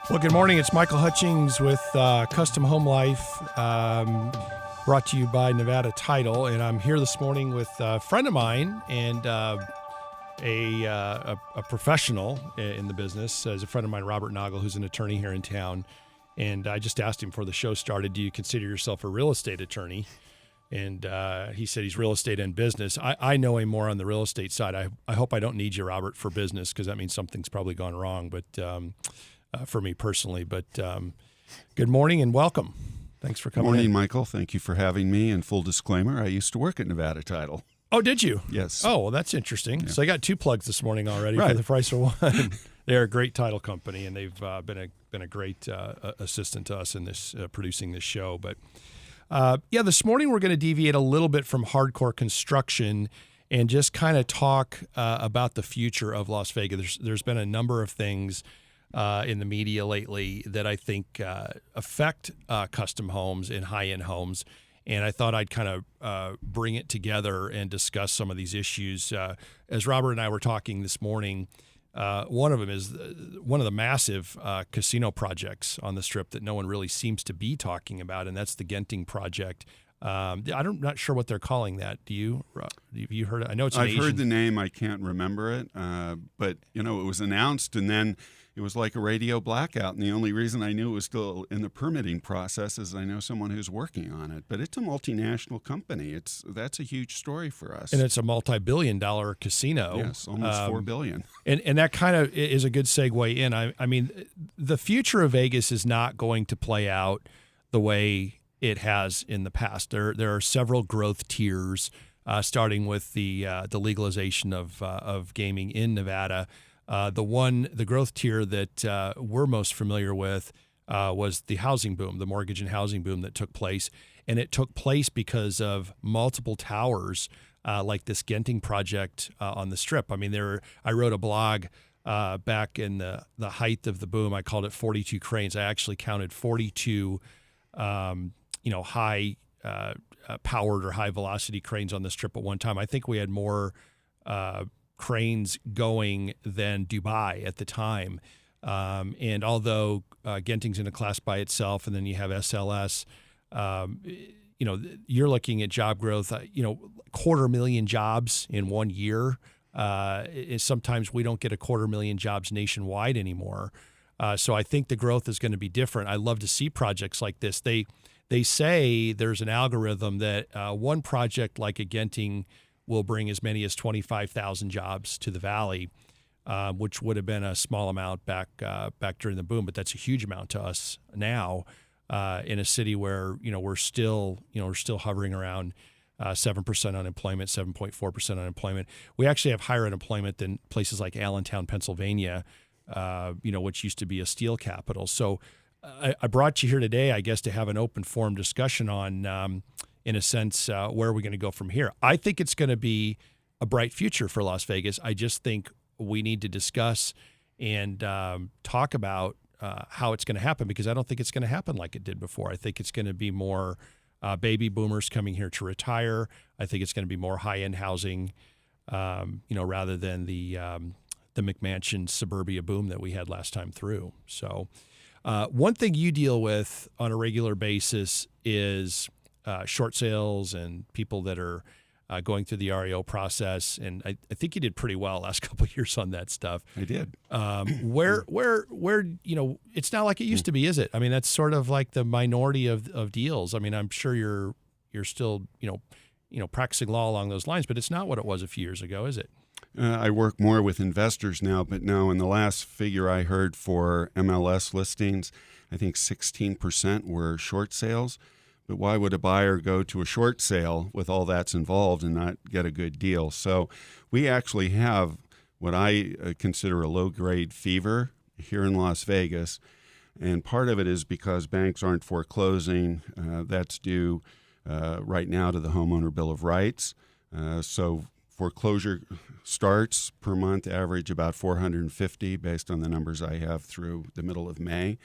Well, good morning. It's Michael Hutchings with Custom Home Life, brought to you by Nevada Title. And I'm here this morning with a friend of mine and a professional in the business. As a friend of mine, Robert Noggle, who's an attorney here in town. And I just asked him before the show started, do you consider yourself a real estate attorney? And he said he's real estate and business. I know him more on the real estate side. I hope I don't need you, Robert, for business, because that means something's probably gone wrong. But for me personally. But good morning and welcome. Thanks for coming Morning, in. Michael. Thank you for having me. And full disclaimer, I used to work at Nevada Title. Oh, did you? Yes. Oh, well, that's interesting. Yeah. So I got two plugs this morning already Right. for the price of one. They're a great title company, and they've been a great assistant to us in this producing this show. But this morning we're going to deviate a little bit from hardcore construction and just kind of talk about the future of Las Vegas. There's been a number of things in the media lately that I think affect custom homes and high-end homes. And I thought I'd kind of bring it together and discuss some of these issues. As Robert and I were talking this morning, one of them is one of the massive casino projects on the Strip that no one really seems to be talking about, and that's the Genting project. I'm not sure what they're calling that. Do you? Have you heard it? I know it's an I've Asian. heard the name. I can't remember it. But, it was announced, and then it was like a radio blackout. And the only reason I knew it was still in the permitting process is I know someone who's working on it. But it's a multinational company. That's a huge story for us. And it's a multi-billion-dollar casino. Yes, almost $4 billion. And that kind of is a good segue in. I mean, the future of Vegas is not going to play out the way it has in the past. There are several growth tiers, starting with the legalization of gaming in Nevada. The growth tier that we're most familiar with was the housing boom, the mortgage and housing boom that took place. And it took place because of multiple towers like this Genting project on the Strip. I mean, I wrote a blog back in the height of the boom. I called it 42 cranes. I actually counted 42 high powered or high velocity cranes on the Strip at one time. I think we had more cranes going than Dubai at the time. And although Genting's in a class by itself, and then you have SLS, you're looking at job growth, 250,000 jobs in 1 year. Sometimes we don't get 250,000 jobs nationwide anymore. So I think the growth is going to be different. I love to see projects like this. They say there's an algorithm that one project like a Genting will bring as many as 25,000 jobs to the valley, which would have been a small amount back during the boom, but that's a huge amount to us now in a city where we're still hovering around 7% unemployment, 7.4% unemployment. We actually have higher unemployment than places like Allentown, Pennsylvania, which used to be a steel capital. So I brought you here today, I guess, to have an open forum discussion on, in a sense, where are we going to go from here? I think it's going to be a bright future for Las Vegas. I just think we need to discuss and talk about how it's going to happen, because I don't think it's going to happen like it did before. I think it's going to be more baby boomers coming here to retire. I think it's going to be more high-end housing, rather than the McMansion suburbia boom that we had last time through. So one thing you deal with on a regular basis is short sales and people that are going through the REO process. And I think you did pretty well last couple of years on that stuff. I did. Where it's not like it used to be, is it? I mean, that's sort of like the minority of deals. I mean, I'm sure you're still, practicing law along those lines, but it's not what it was a few years ago, is it? I work more with investors now, but no, in the last figure I heard for MLS listings, I think 16% were short sales. But why would a buyer go to a short sale with all that's involved and not get a good deal? So we actually have what I consider a low-grade fever here in Las Vegas. And part of it is because banks aren't foreclosing. That's due right now to the Homeowner Bill of Rights. So foreclosure starts per month average about 450 based on the numbers I have through the middle of May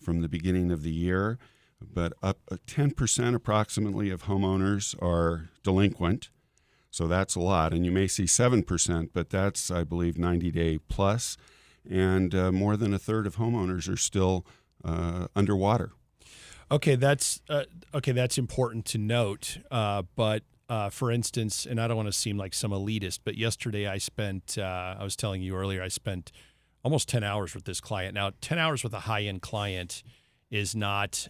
from the beginning of the year. But up 10% approximately of homeowners are delinquent. So that's a lot. And you may see 7%, but that's, I believe, 90-day plus. and more than a third of homeowners are still underwater. Okay, that's important to note. But for instance, and I don't want to seem like some elitist, but yesterday I was telling you earlier, I spent almost 10 hours with this client. Now, 10 hours with a high-end client is not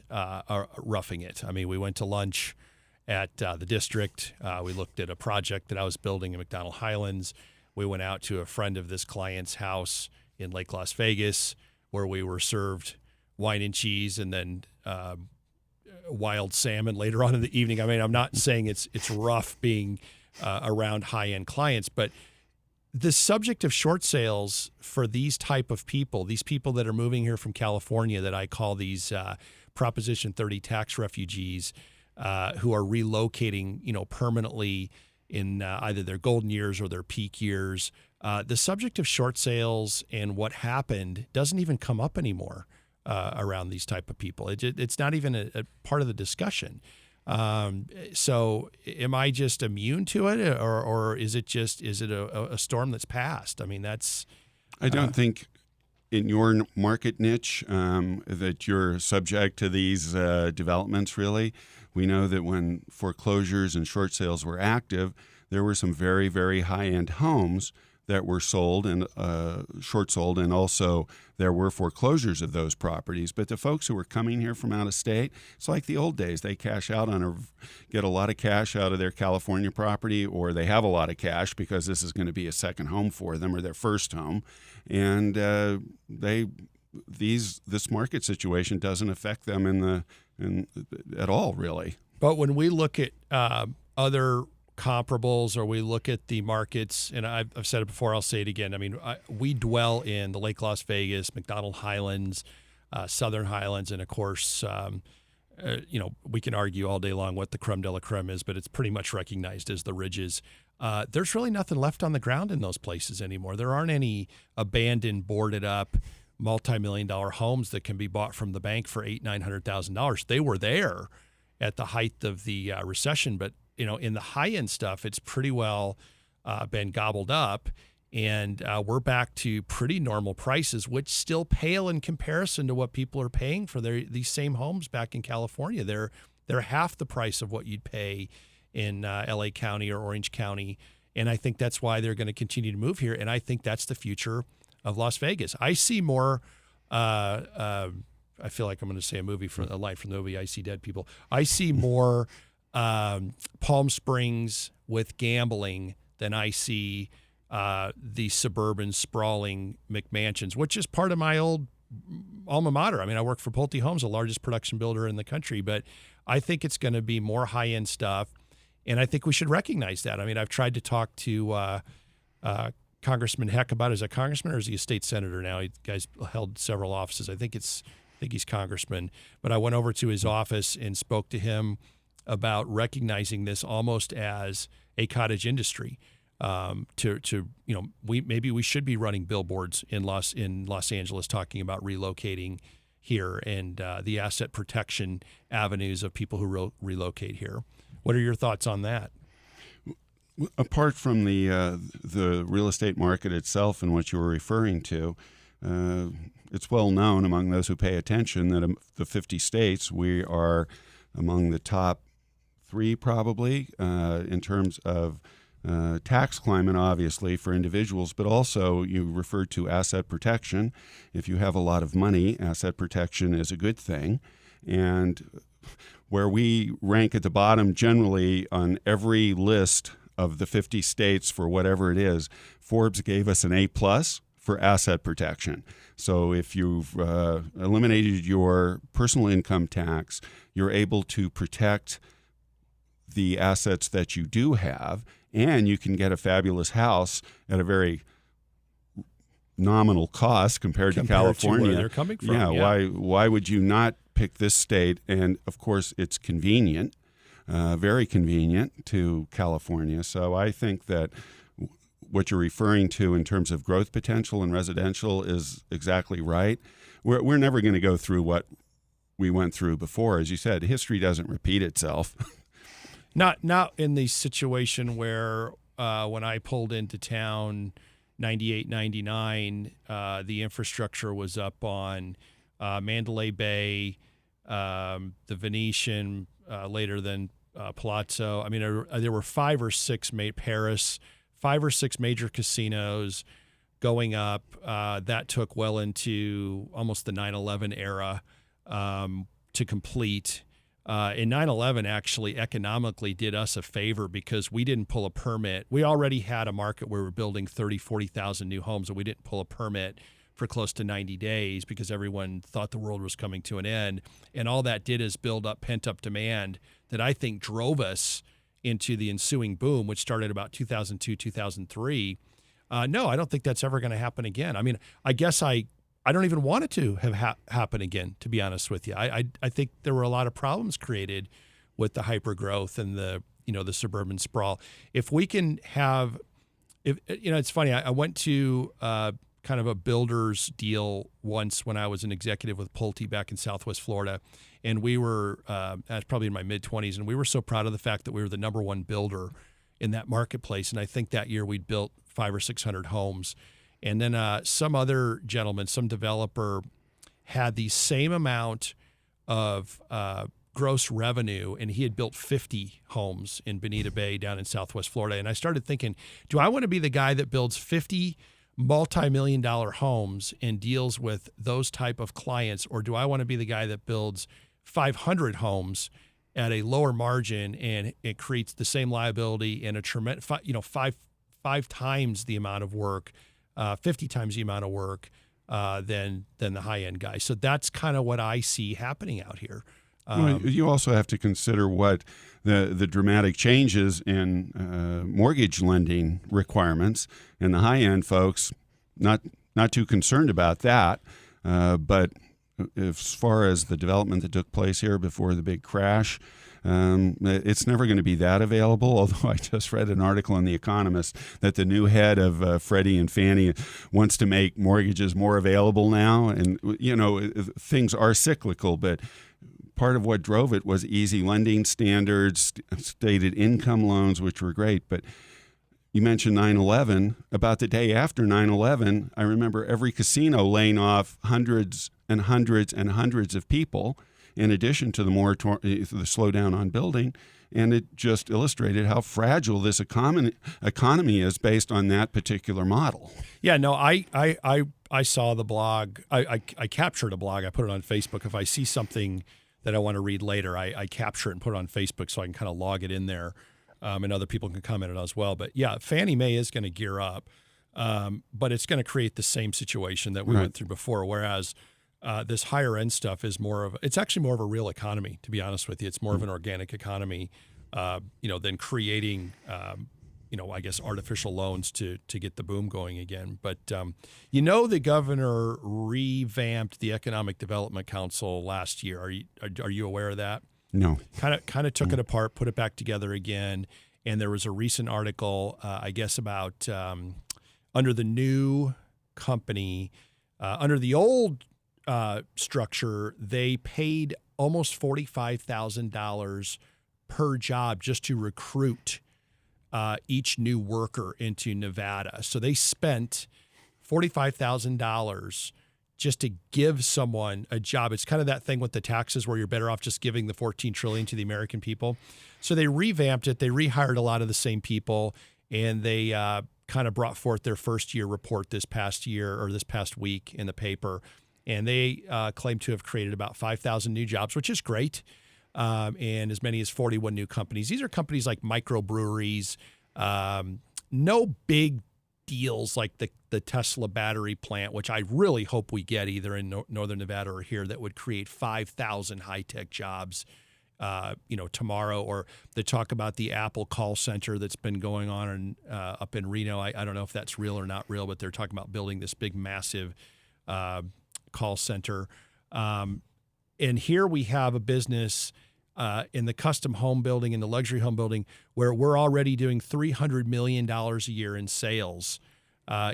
roughing it. I mean, we went to lunch at the district. We looked at a project that I was building in McDonald Highlands. We went out to a friend of this client's house in Lake Las Vegas, where we were served wine and cheese and then wild salmon later on in the evening. I mean, I'm not saying it's rough being around high-end clients, but the subject of short sales for these type of people, these people that are moving here from California that I call these Proposition 30 tax refugees who are relocating, permanently in either their golden years or their peak years, the subject of short sales and what happened doesn't even come up anymore around these type of people. It's not even a part of the discussion. So am I just immune to it, or is it a storm that's passed? I mean, I don't think in your market niche that you're subject to these developments, really. We know that when foreclosures and short sales were active, there were some very, very high-end homes that were sold and short sold, and also there were foreclosures of those properties. But the folks who were coming here from out of state, it's like the old days. They cash out get a lot of cash out of their California property, or they have a lot of cash because this is going to be a second home for them or their first home, and this market situation doesn't affect them at all, really. But when we look at other comparables, or we look at the markets, and I've said it before, I'll say it again. I mean, we dwell in the Lake Las Vegas, McDonald Highlands, Southern Highlands, and of course, we can argue all day long what the creme de la creme is, but it's pretty much recognized as the ridges. There's really nothing left on the ground in those places anymore. There aren't any abandoned, boarded up, multi-million-dollar homes that can be bought from the bank for $800,000-$900,000. They were there at the height of the recession, but in the high-end stuff, it's pretty well been gobbled up, and we're back to pretty normal prices, which still pale in comparison to what people are paying for these same homes back in California. They're half the price of what you'd pay in LA County or Orange County, and I think that's why they're going to continue to move here, and I think that's the future of Las Vegas. I see more. I feel like I'm going to say a line from the movie I See Dead People. I see more Palm Springs with gambling than I see the suburban sprawling McMansions, which is part of my old alma mater. I mean, I work for Pulte Homes, the largest production builder in the country, but I think it's going to be more high-end stuff, and I think we should recognize that. I mean, I've tried to talk to Congressman Heck about it. Is a congressman or is he a state senator now? He guy's held several offices. I think he's congressman. But I went over to his office and spoke to him about recognizing this almost as a cottage industry. We should be running billboards in Los Angeles talking about relocating here and the asset protection avenues of people who relocate here. What are your thoughts on that? Apart from the real estate market itself and what you were referring to, it's well known among those who pay attention that the 50 states, we are among the top 3 probably in terms of tax climate, obviously, for individuals, but also you referred to asset protection. If you have a lot of money, asset protection is a good thing. And where we rank at the bottom generally on every list of the 50 states for whatever it is, Forbes gave us an A+ for asset protection. So if you've eliminated your personal income tax, you're able to protect the assets that you do have, and you can get a fabulous house at a very nominal cost compared to California. To where they're coming from. Yeah. Why would you not pick this state? And of course, it's convenient, very convenient to California. So I think that what you're referring to in terms of growth potential and residential is exactly right. We're never going to go through what we went through before. As you said, history doesn't repeat itself. Not in the situation where when I pulled into town 98, 99, the infrastructure was up on Mandalay Bay, the Venetian, later than Palazzo. I mean, there were five or six major casinos going up. That took well into almost the 9/11 era to complete. And 9/11 actually economically did us a favor because we didn't pull a permit. We already had a market where we're building 30, 40,000 new homes, and we didn't pull a permit for close to 90 days because everyone thought the world was coming to an end. And all that did is build up pent-up demand that I think drove us into the ensuing boom, which started about 2002, 2003. No, I don't think that's ever going to happen again. I mean, I guess I don't even want it to have happen again, to be honest with you. I think there were a lot of problems created with the hypergrowth and the suburban sprawl. If we can have, it's funny. I went to kind of a builder's deal once when I was an executive with Pulte back in Southwest Florida, and we were I was probably in my mid-20s, and we were so proud of the fact that we were the number one builder in that marketplace. And I think that year we'd built 500 or 600 homes. And then some other gentleman, some developer, had the same amount of gross revenue, and he had built 50 homes in Bonita Bay down in Southwest Florida. And I started thinking, do I want to be the guy that builds 50 multi-million-dollar homes and deals with those type of clients, or do I want to be the guy that builds 500 homes at a lower margin and it creates the same liability and a tremendous, five times the amount of work, 50 times the amount of work than the high-end guy. So that's kind of what I see happening out here. Well, you also have to consider what the dramatic changes in mortgage lending requirements, and the high-end folks not too concerned about that. But as far as the development that took place here before the big crash, it's never going to be that available, although I just read an article in The Economist that the new head of Freddie and Fannie wants to make mortgages more available now. And, things are cyclical, but part of what drove it was easy lending standards, stated income loans, which were great. But you mentioned 9/11. About the day after 9/11, I remember every casino laying off hundreds and hundreds and hundreds of people, in addition to the slowdown on building. And it just illustrated how fragile this economy is based on that particular model. Yeah, no, I saw the blog. I captured a blog. I put it on Facebook. If I see something that I want to read later, I capture it and put it on Facebook so I can kind of log it in there, and other people can comment on it as well. But yeah, Fannie Mae is going to gear up, but it's going to create the same situation that we went through before, whereas this higher end stuff is it's actually more of a real economy, to be honest with you. It's more of an organic economy, than creating, I guess, artificial loans to get the boom going again. But, the governor revamped the Economic Development Council last year. Are you aware of that? No. Kind of took it apart, put it back together again. And there was a recent article, I guess, about under the new company, under the old structure, they paid almost $45,000 per job just to recruit each new worker into Nevada. So they spent $45,000 just to give someone a job. It's kind of that thing with the taxes where you're better off just giving the $14 trillion to the American people. So they revamped it. They rehired a lot of the same people, and they kind of brought forth their first year report this past week in the paper. And they claim to have created about 5,000 new jobs, which is great. And as many as 41 new companies. These are companies like microbreweries, no big deals like the Tesla battery plant, which I really hope we get either in Northern Nevada or here, that would create 5,000 high-tech jobs, tomorrow. Or they talk about the Apple call center that's been going on up in Reno. I don't know if that's real or not real, but they're talking about building this big, massive call center. And here we have a business in the custom home building and the luxury home building where we're already doing $300 million a year in sales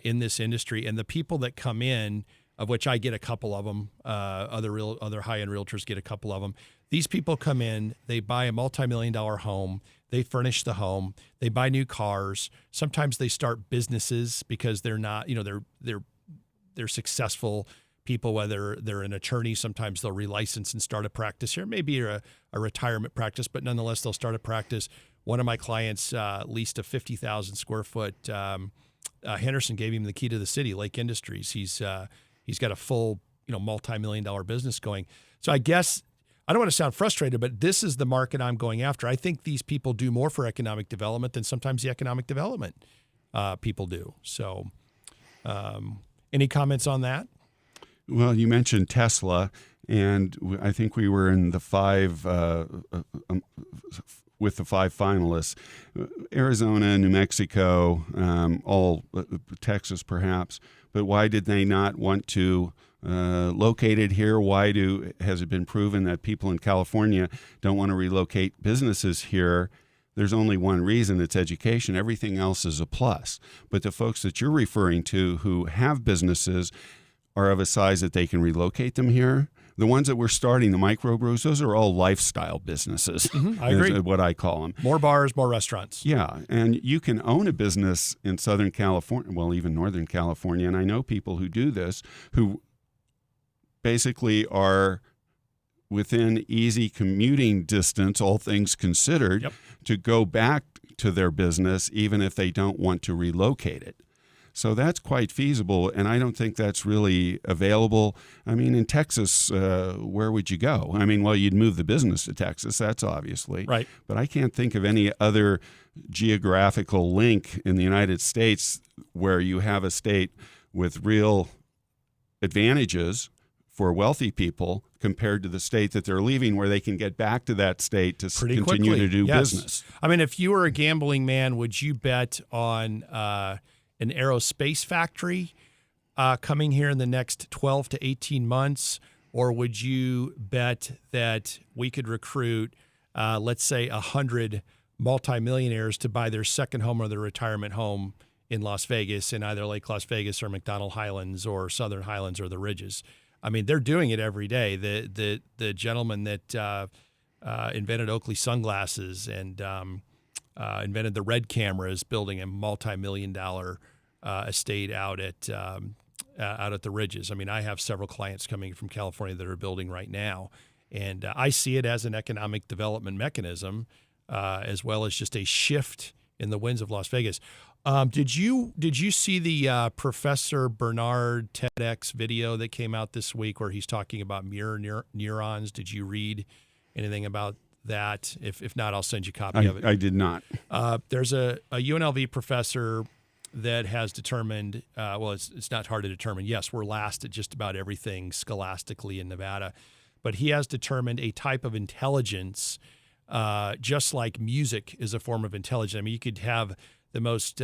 in this industry. And the people that come in of which I get a couple of them. Other high-end realtors get a couple of them. These people come in, they buy a multi-million-dollar home, they furnish the home, they buy new cars. Sometimes they start businesses because they're not, they're successful people, whether they're an attorney. Sometimes they'll relicense and start a practice here, maybe a retirement practice, but nonetheless, they'll start a practice. One of my clients leased a 50,000 square foot. Henderson gave him the key to the city, Lake Industries. He's got a full, multi-million-dollar business going. So I guess I don't want to sound frustrated, but this is the market I'm going after. I think these people do more for economic development than sometimes the economic development people do. So, any comments on that? Well, you mentioned Tesla, and I think we were in the with the 5 finalists: Arizona, New Mexico, all Texas perhaps. But why did they not want to locate it here? Has it been proven that people in California don't want to relocate businesses here? There's only one reason: it's education. Everything else is a plus. But the folks that you're referring to who have businesses are of a size that they can relocate them here. The ones that we're starting, the microbrews, those are all lifestyle businesses. I agree. Is what I call them. More bars, more restaurants. Yeah, and you can own a business in Southern California, well, even Northern California, and I know people who do this, who basically are within easy commuting distance, all things considered, to go back to their business, even if they don't want to relocate it. So that's quite feasible, and I don't think that's really available. I mean, in Texas, where would you go? I mean, well, you'd move the business to Texas, that's obviously. Right. But I can't think of any other geographical link in the United States where you have a state with real advantages for wealthy people compared to the state that they're leaving, where they can get back to that state to continue quickly to do business. I mean, if you were a gambling man, would you bet on an aerospace factory coming here in the next 12 to 18 months? Or would you bet that we could recruit, let's say, 100 multimillionaires to buy their second home or their retirement home in Las Vegas, in either Lake Las Vegas or McDonald Highlands or Southern Highlands or the Ridges? I mean, they're doing it every day. The gentleman that invented Oakley sunglasses and invented the red camera is building a multi-million-dollar estate out at the Ridges. I mean, I have several clients coming from California that are building right now, and I see it as an economic development mechanism, as well as just a shift in the winds of Las Vegas. Did you see the Professor Bernard TEDx video that came out this week where he's talking about mirror neurons? Did you read anything about that? If not, I'll send you a copy of it. I did not. There's a UNLV professor that has determined, it's not hard to determine. Yes, we're last at just about everything scholastically in Nevada, but he has determined a type of intelligence, just like music is a form of intelligence. I mean, you could have the most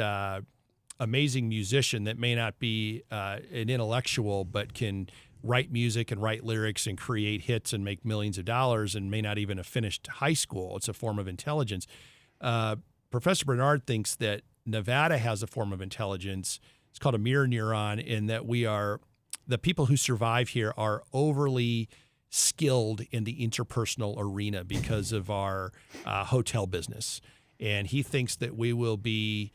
amazing musician that may not be an intellectual, but can write music and write lyrics and create hits and make millions of dollars and may not even have finished high school. It's a form of intelligence. Professor Bernard thinks that Nevada has a form of intelligence. It's called a mirror neuron, in that the people who survive here are overly skilled in the interpersonal arena because of our hotel business. And he thinks that we will be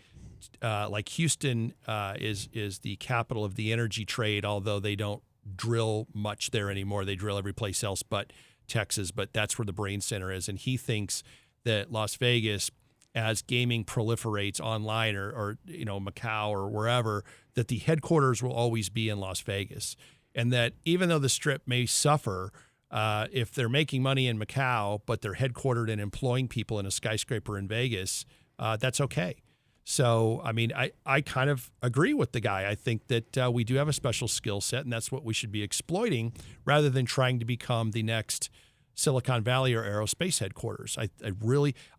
like Houston is the capital of the energy trade, although they don't drill much there anymore. They drill every place else but Texas, but that's where the brain center is. And he thinks that Las Vegas, as gaming proliferates online or Macau or wherever, that the headquarters will always be in Las Vegas. And that even though the Strip may suffer, if they're making money in Macau, but they're headquartered and employing people in a skyscraper in Vegas, that's okay. So, I mean, I kind of agree with the guy. I think that we do have a special skill set, and that's what we should be exploiting rather than trying to become the next Silicon Valley or aerospace headquarters. I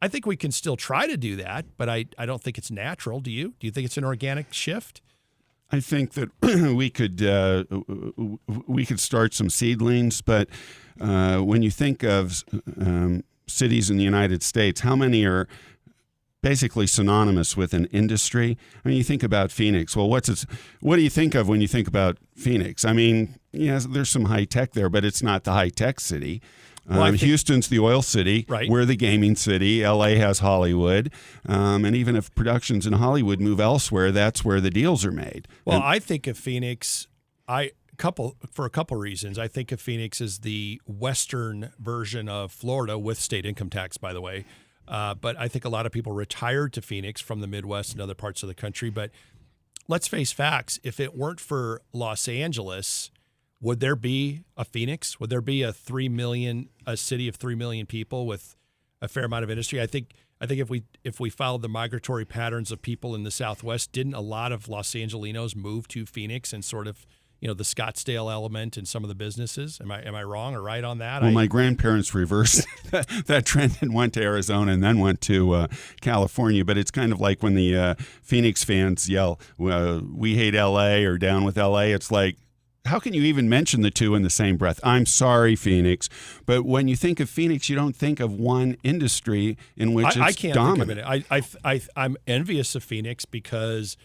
think we can still try to do that, but I don't think it's natural. Do you? Do you think it's an organic shift? I think that we could start some seedlings, but when you think of cities in the United States, how many are basically synonymous with an industry. I mean, you think about Phoenix. Well, what do you think of when you think about Phoenix? I mean, yes, there's some high tech there, but it's not the high tech city. Houston's the oil city. Right. We're the gaming city. LA has Hollywood. And even if productions in Hollywood move elsewhere, that's where the deals are made. Well, I think of Phoenix for a couple reasons. I think of Phoenix as the western version of Florida with state income tax, by the way. But I think a lot of people retired to Phoenix from the Midwest and other parts of the country. But let's face facts. If it weren't for Los Angeles, would there be a Phoenix? Would there be a city of 3 million people with a fair amount of industry? I think if we followed the migratory patterns of people in the Southwest, didn't a lot of Los Angelinos move to Phoenix and sort of, the Scottsdale element and some of the businesses? Am I wrong or right on that? Well, my grandparents reversed that trend and went to Arizona and then went to California. But it's kind of like when the Phoenix fans yell, "We hate LA" or "Down with LA." It's like, how can you even mention the two in the same breath? I'm sorry, Phoenix. But when you think of Phoenix, you don't think of one industry in which I it's can't dominant. think of it. I'm envious of Phoenix because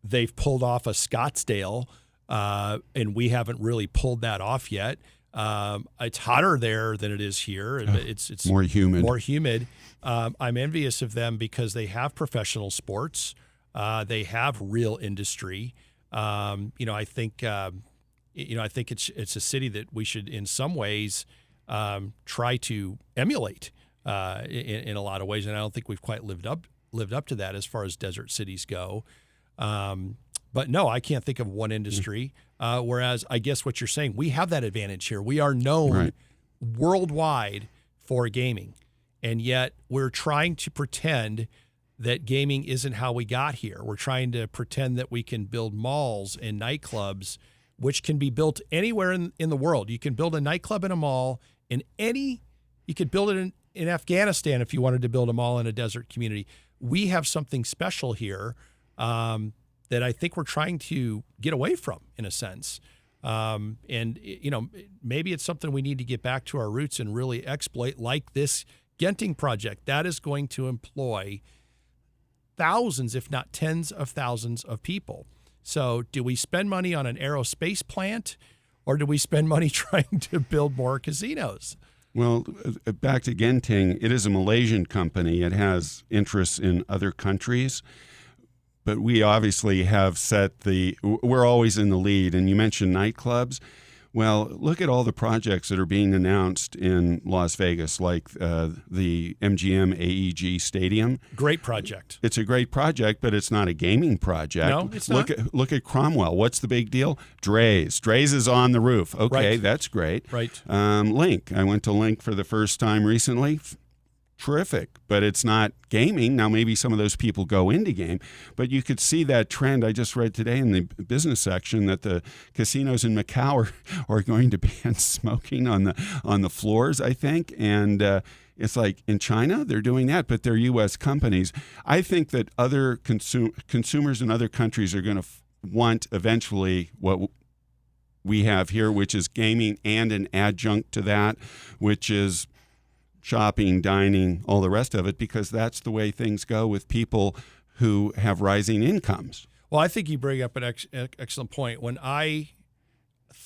they've pulled off a Scottsdale, and we haven't really pulled that off yet. It's hotter there than it is here. It's more humid. I'm envious of them because they have professional sports. They have real industry. I think it's a city that we should, in some ways, try to emulate in a lot of ways, and I don't think we've quite lived up to that as far as desert cities go. But no, I can't think of one industry. Whereas I guess what you're saying, we have that advantage here. We are known worldwide for gaming, and yet we're trying to pretend that gaming isn't how we got here. We're trying to pretend that we can build malls and nightclubs, which can be built anywhere in the world. You can build a nightclub in a mall you could build it in Afghanistan if you wanted to build a mall in a desert community. We have something special here that I think we're trying to get away from, in a sense. Maybe it's something we need to get back to our roots and really exploit, like this Genting project. That is going to employ thousands, if not tens of thousands of people. So do we spend money on an aerospace plant, or do we spend money trying to build more casinos? Well, back to Genting, it is a Malaysian company. It has interests in other countries. But we obviously have we're always in the lead. And you mentioned nightclubs. Well, look at all the projects that are being announced in Las Vegas, like the MGM AEG Stadium. Great project. It's a great project, but it's not a gaming project. No, it's not. Look at Cromwell. What's the big deal? Dre's is on the roof. Okay, right. That's great. Right. Link. I went to Link for the first time recently. Terrific, but it's not gaming. Now, maybe some of those people go into game, but you could see that trend. I just read today in the business section that the casinos in Macau are going to ban smoking on the floors, I think. And it's like in China, they're doing that, but they're U.S. companies. I think that other consumers in other countries are going to want eventually what we have here, which is gaming and an adjunct to that, which is shopping, dining, all the rest of it, because that's the way things go with people who have rising incomes. Well, I think you bring up an excellent point. When I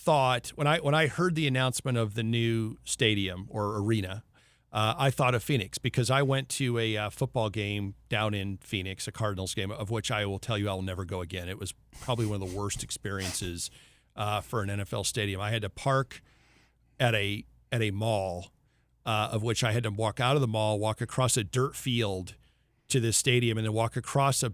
heard the announcement of the new stadium or arena, I thought of Phoenix, because I went to a football game down in Phoenix, a Cardinals game, of which I will tell you I'll never go again. It was probably one of the worst experiences for an NFL stadium. I had to park at a mall, of which I had to walk out of the mall, walk across a dirt field to this stadium, and then walk across a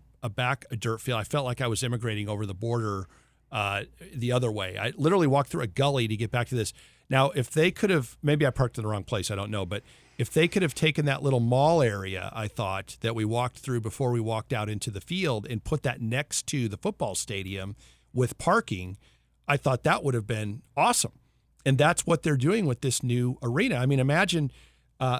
dirt field. I felt like I was immigrating over the border the other way. I literally walked through a gully to get back to this. Now, if they could have, maybe I parked in the wrong place, I don't know, but if they could have taken that little mall area, I thought, that we walked through before we walked out into the field and put that next to the football stadium with parking, I thought that would have been awesome. And that's what they're doing with this new arena. I mean, imagine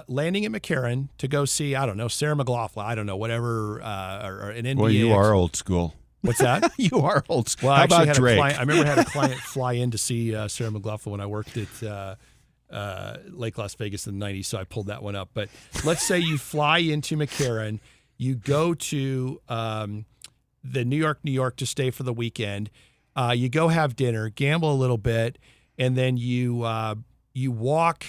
landing at McCarran to go see, I don't know, Sarah McLachlan, I don't know, whatever, or an NBA. Well, you are old school. What's that? You are old school. Well, How I actually about Drake? I remember I had a client fly in to see Sarah McLachlan when I worked at Lake Las Vegas in the 90s, so I pulled that one up. But let's say you fly into McCarran, you go to the New York to stay for the weekend. You go have dinner, gamble a little bit, and then you walk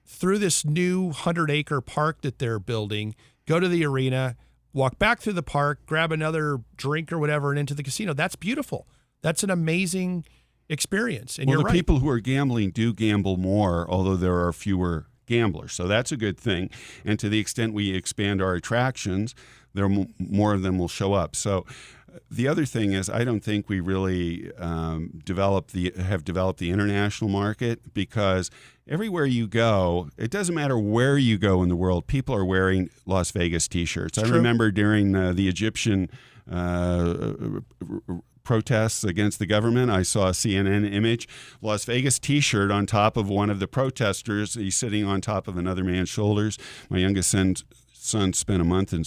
through this new 100-acre park that they're building, go to the arena, walk back through the park, grab another drink or whatever, and into the casino. That's beautiful. That's an amazing experience. And well, you're the right. people who are gambling do gamble more, although there are fewer gamblers. So that's a good thing. And to the extent we expand our attractions, more of them will show up. So the other thing is, I don't think we really have developed the international market, because everywhere you go, it doesn't matter where you go in the world, people are wearing Las Vegas T-shirts. I remember during the Egyptian protests against the government, I saw a CNN image, Las Vegas T-shirt on top of one of the protesters. He's sitting on top of another man's shoulders. My youngest son spent a month in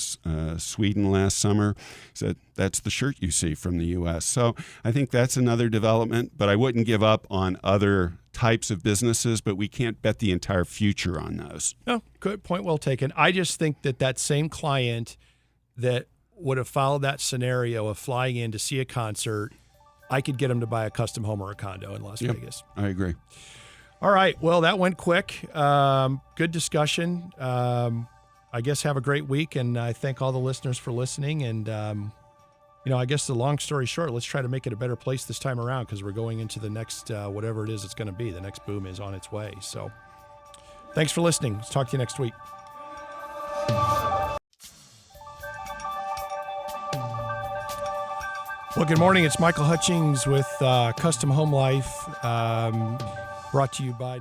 Sweden last summer. He said, that's the shirt you see from the U.S. So I think that's another development, but I wouldn't give up on other types of businesses, but we can't bet the entire future on those. No, good point, well taken. I just think that same client that would have followed that scenario of flying in to see a concert, I could get them to buy a custom home or a condo in Las Vegas. I agree. All right, well, that went quick. Good discussion. I guess have a great week, and I thank all the listeners for listening. And, I guess the long story short, let's try to make it a better place this time around, because we're going into the next, whatever it is it's going to be. The next boom is on its way. So thanks for listening. Let's talk to you next week. Well, good morning. It's Michael Hutchings with Custom Home Life, brought to you by